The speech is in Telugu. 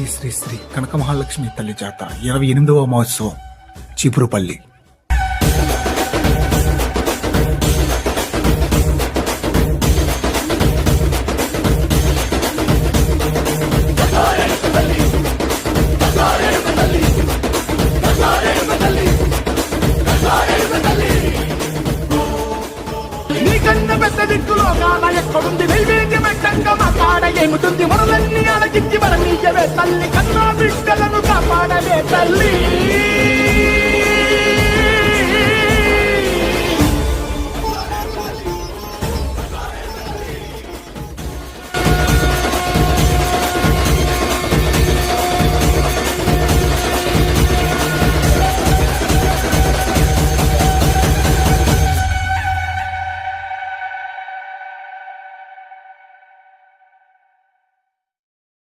శ్రీ శ్రీ శ్రీ కనక మహాలక్ష్మి తల్లి జాతర 28వ మహోత్సవం చీపురుపల్లి. ఎక్కడుంది నైవేద్యం ఎట్టంగా మా కాడ ఏముతుంది మనలన్నీ అలకించి మరణీయవే తల్లి కన్నా బిడ్డలను కాపాడవే తల్లి.